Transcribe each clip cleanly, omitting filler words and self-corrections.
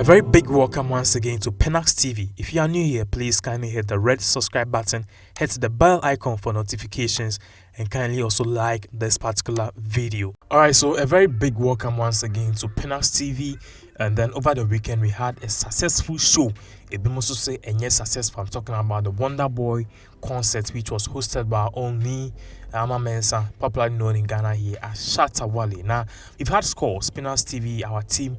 very big welcome once again to Pinax TV. If you are new here, please kindly hit the red subscribe button, hit the bell icon for notifications, and kindly also like this particular video. Alright, so a very big welcome once again to Pinax TV. And then over the weekend, we had a successful show. It be must say a yes successful. I'm talking about the Wonder Boy concert, which was hosted by only Ama Mensa, popularly known in Ghana here as Shatta. Now, we've had scores. Pinax TV, our team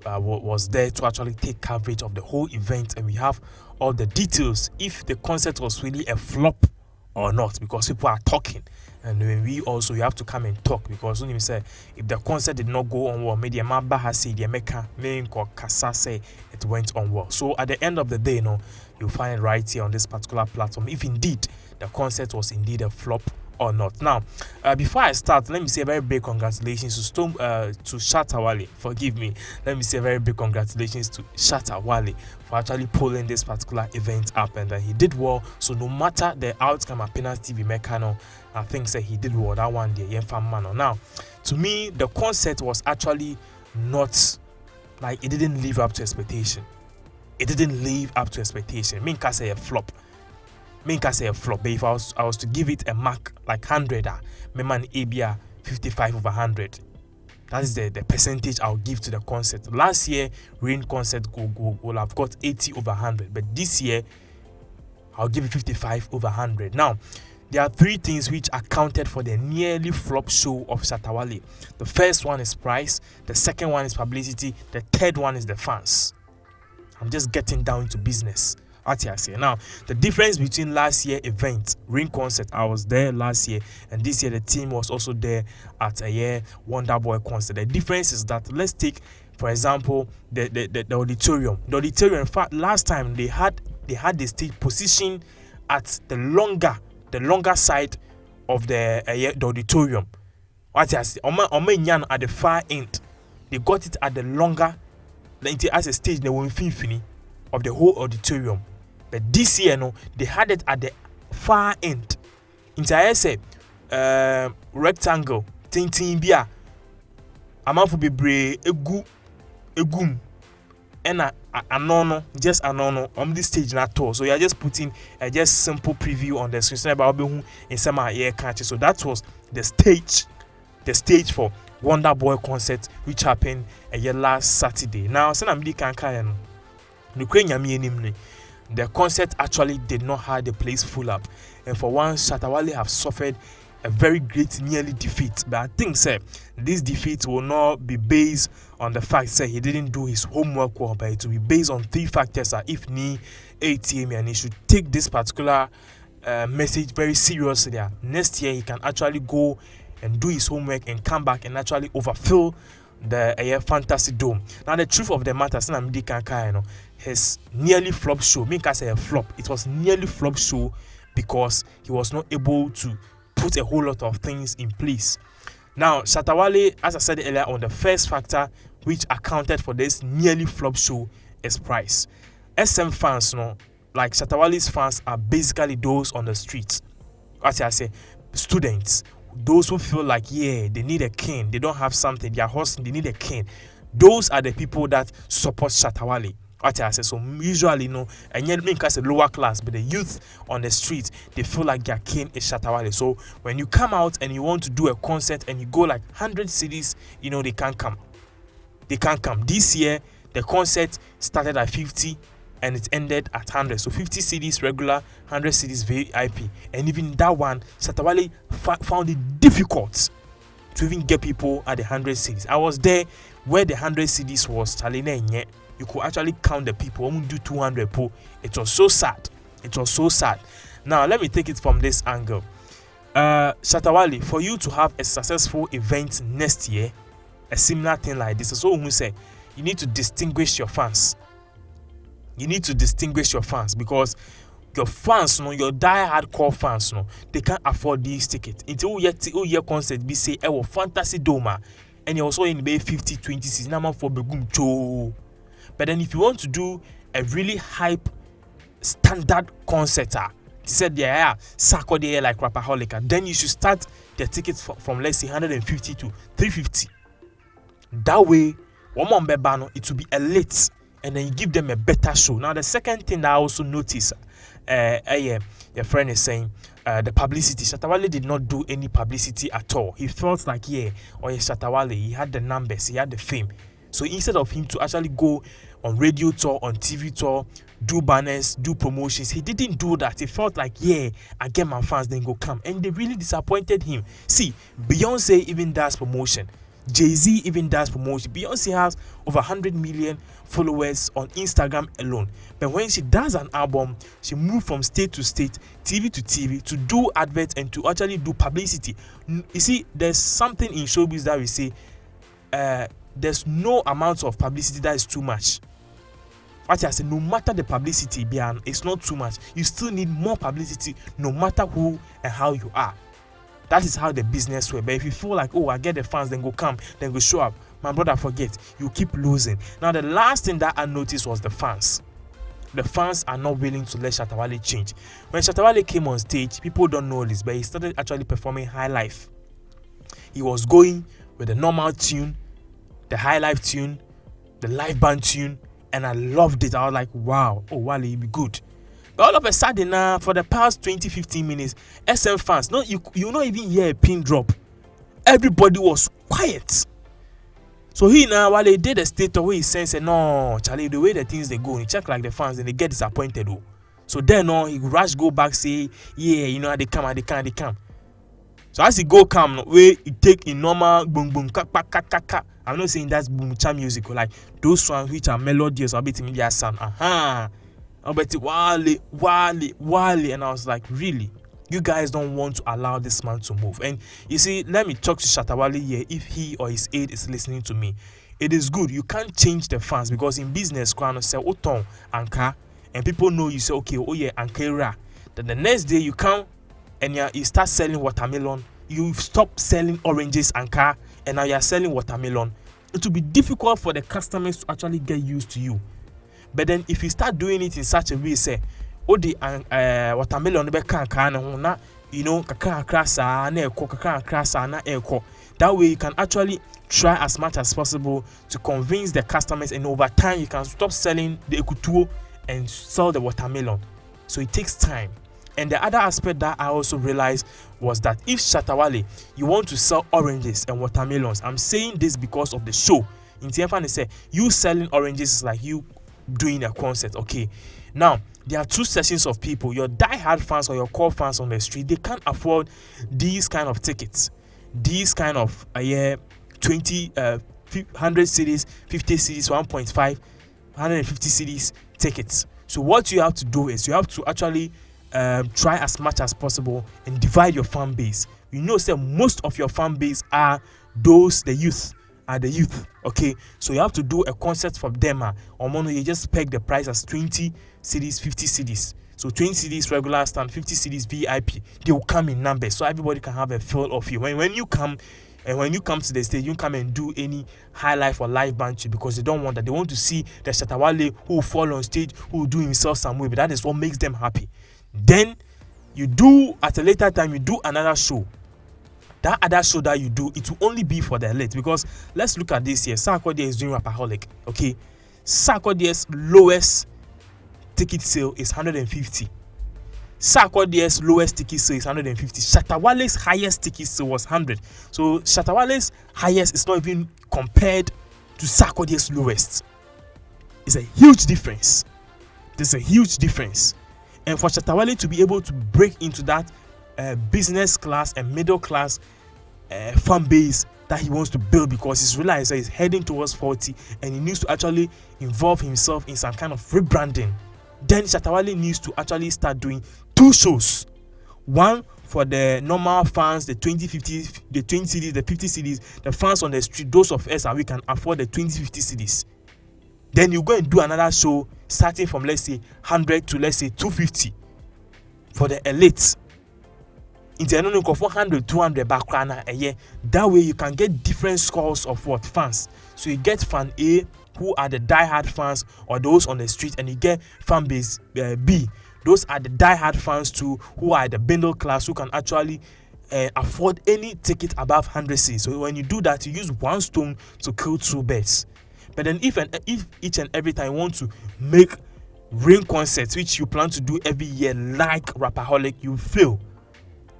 was there to actually take coverage of the whole event, and we have all the details if the concert was really a flop or not, because people are talking, and when we have to come and talk, because when you say if the concert did not go on well, maybe Mamba has said the Mecca main Kasa say it went on well. So at the end of the day, you'll find it right here on this particular platform if indeed the concert was indeed a flop or not. Now, before I start, let me say a very big congratulations to Shatta. Forgive me. Let me say a very big congratulations to Shatta for actually pulling this particular event up, and he did well. So no matter the outcome of Pinax TV Mecano, I think that he did well that one day. Now, to me, the concert was actually not like it didn't live up to expectation. It didn't live up to expectation. Me can say a flop. But if I was to give it a mark like 100, me man ABA 55 over 100. That is the percentage I'll give to the concert. Last year, Rain concert will have got 80 over 100, but this year I'll give it 55 over 100. Now, there are three things which accounted for the nearly flop show of Shatta. The first one is price, the second one is publicity, the third one is the fans. I'm just getting down to business. Now, the difference between last year event, Ring concert, I was there last year, and this year the team was also there at a year Wonder Boy concert. The difference is that, let's take, for example, the auditorium. The auditorium, in fact, last time they had the stage position at the longer side of the auditorium. At the far end, they got it at the longer, as a stage they were in of the whole auditorium. But this year, they had it at the far end. I say rectangle, tintin bia. Amanfo bebre egum. And anono, just anono on this stage not all. So you're just putting a just simple preview on the screen about in some air catch. So that was the stage for Wonder Boy concert, which happened a year last Saturday. Now, the concert actually did not have the place full up, and for once, Shatta have suffered a very great nearly defeat. But I think this defeat will not be based on the fact that he didn't do his homework well, but it will be based on three factors. If ni ATM, and he should take this particular message very seriously. Next year, he can actually go and do his homework and come back and actually overfill the fantasy dome. Now, the truth of the matter is his nearly flop show. Me can say a flop. It was nearly flop show because he was not able to put a whole lot of things in place. Now, Shatta, as I said earlier on, the first factor which accounted for this nearly flop show is price. SM fans, like Shatta fans, are basically those on the streets. As I say, students, those who feel like they need a king, they don't have something, they are hustling, they need a king. Those are the people that support Shatta. So usually, and yet because a lower class, but the youth on the street, they feel like their king is Shatta. So when you come out and you want to do a concert and you go like 100 cities, they can't come. They can't come. This year, the concert started at 50 and it ended at 100. So 50 cities regular, 100 cities VIP. And even that one, Shatta found it difficult to even get people at the 100 cities. I was there where the 100 cities was. You could actually count the people. Who do 200 po. It was so sad. Now, let me take it from this angle. Shatta, for you to have a successful event next year, a similar thing like this, so we say you need to distinguish your fans. Because your fans, your die-hardcore fans, they can't afford these tickets. Until you concert, be say, fantasy doma, and you're also in the 50, 20 season, I'm for begum cho. But then if you want to do a really hype standard concert, said sacco there like Rapaholic, then you should start the tickets from let's say 150 to 350. That way, one more bebano, it will be elite and then you give them a better show. Now the second thing that I also notice, your friend is saying, the publicity. Shatta Wale did not do any publicity at all. He felt like, Shatta Wale, he had the numbers, he had the fame. So instead of him to actually go on radio tour, on TV tour, do banners, do promotions, he didn't do that. He felt like, I get my fans, then go come. And they really disappointed him. See, Beyonce even does promotion. Jay-Z even does promotion. Beyonce has over 100 million followers on Instagram alone. But when she does an album, she moves from state to state, TV to TV, to do adverts and to actually do publicity. You see, there's something in showbiz that we say, there's no amount of publicity that is too much. Actually, I say no matter the publicity, it's not too much. You still need more publicity no matter who and how you are. That is how the business works. But if you feel like, I get the fans, then go come, then go show up, my brother, forget. You keep losing. Now, the last thing that I noticed was the fans. The fans are not willing to let Shatta Wale change. When Shatta Wale came on stage, people don't know this, but he started actually performing high life. He was going with the normal tune, the high life tune, the live band tune, and I loved it. I was like, wow, Wale, you be good. But all of a sudden, for the past 20-15 minutes, SM fans, you not even hear a pin drop. Everybody was quiet. So while they did a statement where he said, no, Charlie, the way the things they go, he check like the fans and they get disappointed. So then he rush go back, say, they come. So as he go come, he take in normal boom boom ka. I'm not saying that's boom cha music, like those ones which are melodious or bit media sound. I bet it Wale, and I was like, really? You guys don't want to allow this man to move. And you see, let me talk to Shatta Wale here if he or his aide is listening to me. It is good. You can't change the fans because in business, you say Oton Anka, and people know you say, okay, Ankara. Then the next day you come and you start selling watermelon. You stop selling oranges Anka, and now you're selling watermelon. It will be difficult for the customers to actually get used to you. But then if you start doing it in such a way, say, watermelon that way you can actually try as much as possible to convince the customers, and over time you can stop selling the ekutuo and sell the watermelon. So it takes time. And the other aspect that I also realized was that if Shatta Wale, you want to sell oranges and watermelons, I'm saying this because of the show. In TFN, they say you selling oranges is like you doing a concert. Okay, now there are two sessions of people: your die-hard fans or your core fans on the street. They can't afford these kind of tickets, these kind of 20 100 cities, 50 cities, 1.5 150 cities tickets. So what you have to do is you have to actually try as much as possible and divide your fan base. You know, say most of your fan base are the youth. Okay, so you have to do a concert for them. Or mono, you just peg the price as 20 cities, 50 cities. So 20 cities regular stand, 50 cities VIP. They will come in numbers, so everybody can have a feel of you. When you come to the stage, you come and do any high life or live band too, because they don't want that. They want to see the Shatta Wale who will fall on stage, who will do himself some way. But that is what makes them happy. Then you do at a later time, you do another show. That other show that you do, it will only be for the elite. Because let's look at this here. Sarkodie is doing Rapaholic. Okay, Sarkodie's lowest ticket sale is 150. Sarkodie's lowest ticket sale is 150. Shatta Wale's highest ticket sale was 100. So Shatta Wale's highest is not even compared to Sarkodie's lowest. It's a huge difference. There's a huge difference. And for Shatta Wale to be able to break into that business class and middle class fan base that he wants to build, because he's realized that he's heading towards 40 and he needs to actually involve himself in some kind of rebranding, then Shatta Wale needs to actually start doing two shows. One for the normal fans, the 20, 50, the 20 CDs, the 50 CDs, the fans on the street, those of us that we can afford the 20, 50 CDs. Then you go and do another show starting from, let's say, 100 to, let's say, 250 for the elite. In the 400, 200 background a year. That way you can get different scores of what fans. So you get fan A, who are the die-hard fans or those on the street, and you get fan base B. Those are the die-hard fans too, who are the middle class, who can actually afford any ticket above 100 cedis. So when you do that, you use one stone to kill two birds. But then if each and every time you want to make rain concerts, which you plan to do every year like Rapperholic, you fail.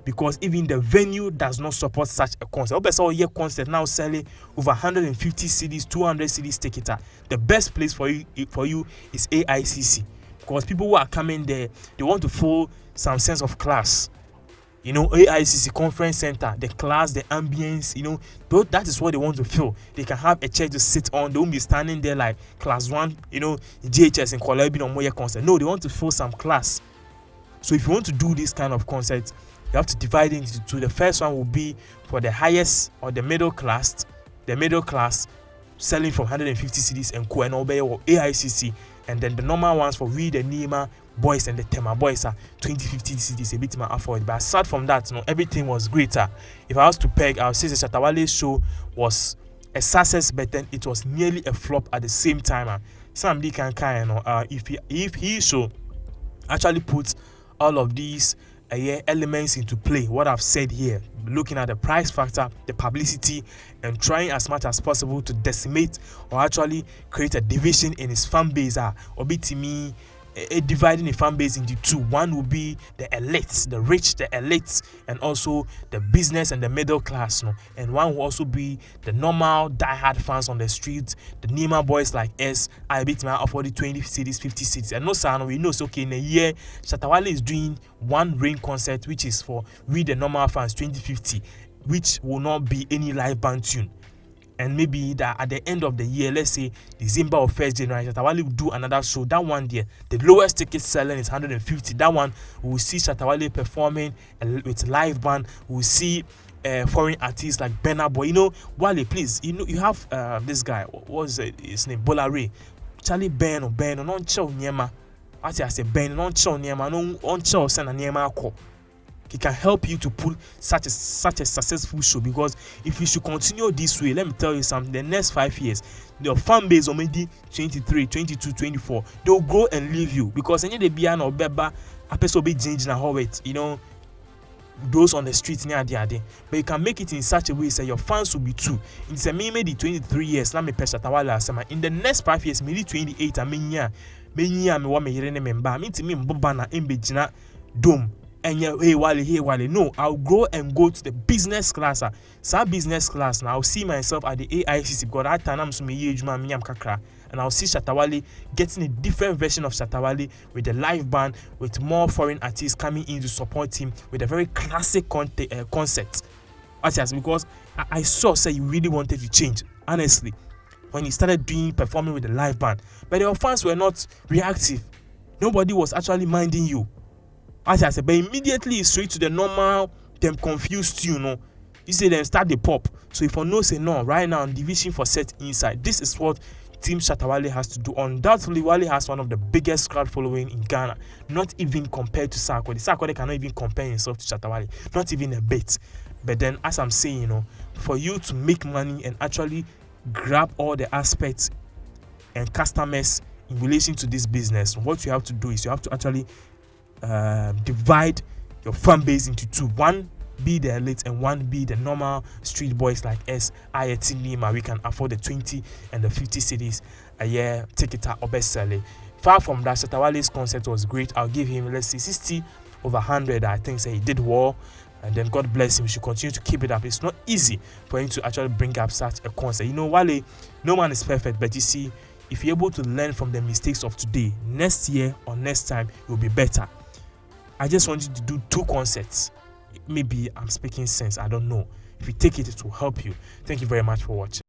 Because even the venue does not support such a concert. Obviously, all year concert now selling over 150 CDs, 200 CDs ticket. The best place for you is AICC, because people who are coming there, they want to feel some sense of class. You know, AICC Conference Center, the class, the ambience, you know, that is what they want to feel. They can have a chair to sit on. They won't be standing there like class 1, you know, GHS and Colebin or Moya concert. No, they want to feel some class. So if you want to do this kind of concert, you have to divide it into two. The first one will be for the highest or the middle class selling from 150 CDs and co and obey or AICC, and then the normal ones for we the Nima boys and the Tema boys are 2050 CDs, a bit more afford. But aside from that, you know, everything was greater. If I was to peg, I would say the Shatta Wale's show was a success, but then it was nearly a flop at the same time. Somebody can kind of if he should actually put all of these elements into play, what I've said here, looking at the price factor, the publicity, and trying as much as possible to decimate or actually create a division in his fan base, or be to me dividing the fan base into two. One will be the elites, the rich, the elites, and also the business and the middle class, no? And one will also be the normal diehard fans on the streets, the Nima boys like us. I beat my afford the 20 cities, 50 cities, and no son, we know it's okay. In a year, Shatta Wale is doing one rain concert, which is for we the normal fans 2050, which will not be any live band tune. And maybe that at the end of the year, let's say December or 1st January, Shatta Wale will do another show. That one there, the lowest ticket selling is 150. That one, we will see Shatta Wale performing with live band. We will see foreign artists like Burna Boy. You know, Wale, please, you know, you have this guy, what was his name? Bolare. Charlie Ben or non chow nyema. I say Ben, non chow nyema, non chow send a nyema ko. He can help you to pull such a successful show, because if you should continue this way, let me tell you something, the next 5 years, your fan base already 23, 22, 24, they'll grow and leave you, because any day beyond or beba, a person will be changing a whole it, you know, those on the streets near the day. But you can make it in such a way that your fans will be too. It's a maybe 23 years, let me pay Shatta Wale in the next 5 years, maybe 28, I mean, yeah, me want me here member, I mean to me, Bobana, Embejina, Dome. And yeah, hey Wale, no, I'll go and go to the business class. Some business class now, I'll see myself at the AICC, because that time I'm so kakra, and I'll see Shatta Wale getting a different version of Shatta Wale with the live band, with more foreign artists coming in to support him with a very classic concept. Because I saw say you really wanted to change, honestly, when you started performing with the live band, but your fans were not reactive. Nobody was actually minding you. As I said, but immediately straight to the normal, them confused you know. You say them start the pop. So if I know say no, right now division for set inside. This is what Team Shatta Wale has to do. Undoubtedly, Wale has one of the biggest crowd following in Ghana. Not even compared to Sarkodie. Sarkodie cannot even compare himself to Shatta Wale. Not even a bit. But then, as I'm saying, you know, for you to make money and actually grab all the aspects and customers in relation to this business, what you have to do is you have to actually divide your fan base into two. One be the elite and one be the normal street boys like us. IET Nima, we can afford the 20 and the 50 cities a year ticket or best selling. Far from that, Shatta Wale's concert was great. I'll give him, let's say, 60 over 100. I think say he did well, and then God bless him. He should continue to keep it up. It's not easy for him to actually bring up such a concert. You know, Wale, no man is perfect, but you see, if you're able to learn from the mistakes of today, next year or next time, it will be better. I just want you to do 2 concerts. Maybe I'm speaking sense. I don't know. If you take it, it will help you. Thank you very much for watching.